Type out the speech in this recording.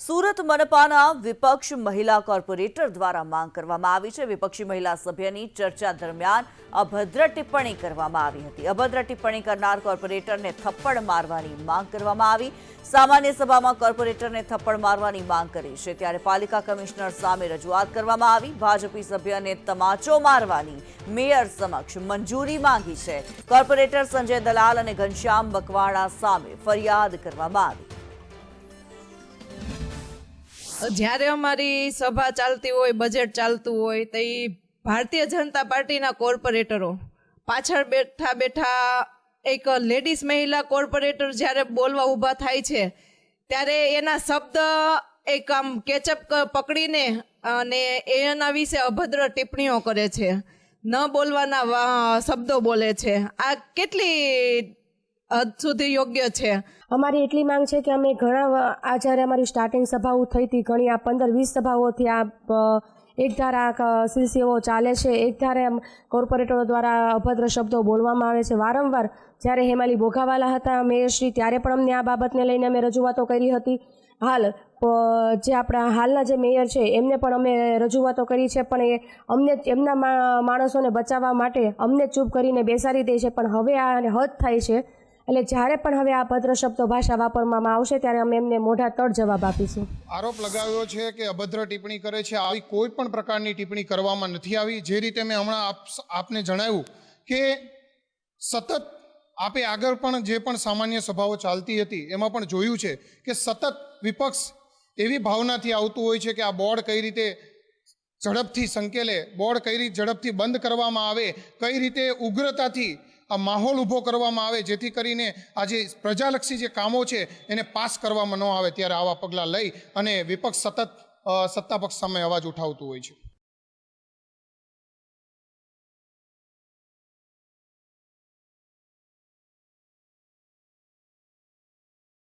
સુરત મનપાના વિપક્ષ મહિલા કોર્પોરેટર દ્વારા માંગ કરવામાં આવી છે। વિપક્ષી મહિલા સભ્યની ચર્ચા દરમિયાન અભદ્ર ટિપ્પણી કરવામાં આવી હતી। અભદ્ર ટિપ્પણી કરનાર કોર્પોરેટરને થપ્પડ મારવાની માંગ કરવામાં આવી। સામાન્ય સભામાં કોર્પોરેટરને થપ્પડ મારવાની માંગ કરી છે ત્યારે પાલિકા કમિશનર સામે રજૂઆત કરવામાં આવી। ભાજપી સભ્યને તમાચો મારવાની મેયર સમક્ષ મંજૂરી માંગી છે। કોર્પોરેટર સંજય દલાલ અને ઘનશ્યામ બકવાણા સામે ફરિયાદ કરવામાં આવી। જ્યારે અમારી સભા ચાલતી હોય, બજેટ ચાલતું હોય તો એ ભારતીય જનતા પાર્ટીના કોર્પોરેટરો પાછળ બેઠા બેઠા એક લેડીઝ મહિલા કોર્પોરેટર જ્યારે બોલવા ઊભા થાય છે ત્યારે એના શબ્દ એક આમ કેચઅપ પકડીને અને એના વિશે અભદ્ર ટિપ્પણીઓ કરે છે, ન બોલવાના શબ્દો બોલે છે। આ કેટલી હદ સુધી યોગ્ય છે? અમારી એટલી માંગ છે કે અમે ઘણા આ જ્યારે અમારી સ્ટાર્ટિંગ સભાઓ થઈ હતી, ઘણી આ 15-20 સભાઓથી આ એકધારા સિલસિલાઓ ચાલે છે। એકધારે કોર્પોરેટરો દ્વારા અભદ્ર શબ્દો બોલવામાં આવે છે વારંવાર। જ્યારે હેમાલી બોઘાવાલા હતા મેયરશ્રી ત્યારે પણ અમને આ બાબતને લઈને અમે રજૂઆતો કરી હતી। હાલ જે આપણા હાલના જે મેયર છે એમને પણ અમે રજૂઆતો કરી છે, પણ એ અમને એમના માણસોને બચાવવા માટે અમને ચૂપ કરીને બેસાડી દે છે। પણ હવે આ હદ થાય છે, એટલે જ્યારે પણ હવે આ ભદ્ર શબ્દો ભાષા વાપરવામાં આવશે ત્યારે અમે એમને મોઢા તડ જવાબ આપીશું। આરોપ લગાવ્યો છે કે અભદ્ર ટિપ્પણી કરે છે। આવી કોઈ પણ પ્રકારની ટિપ્પણી કરવામાં નથી આવી। જે રીતે મેં હમણાં આપને જણાવ્યું કે સતત આપે આગળ પણ જે પણ સામાન્ય સભાઓ ચાલતી હતી એમાં પણ જોયું છે કે સતત વિપક્ષ એવી ભાવનાથી આવતું હોય છે કે આ બોર્ડ કઈ રીતે ઝડપથી સંકેલે, બોર્ડ કઈ રીતે ઝડપથી બંધ કરવામાં આવે, કઈ રીતે ઉગ્રતાથી આ માહોલ ઊભો કરવામાં આવે જેથી કરીને આ જે પ્રજાલક્ષી જે કામો છે એને પાસ કરવામાં ન આવે। ત્યારે આવા પગલાં લઈ અને વિપક્ષ સતત સત્તા પક્ષ સામે અવાજ ઉઠાવતું હોય છે।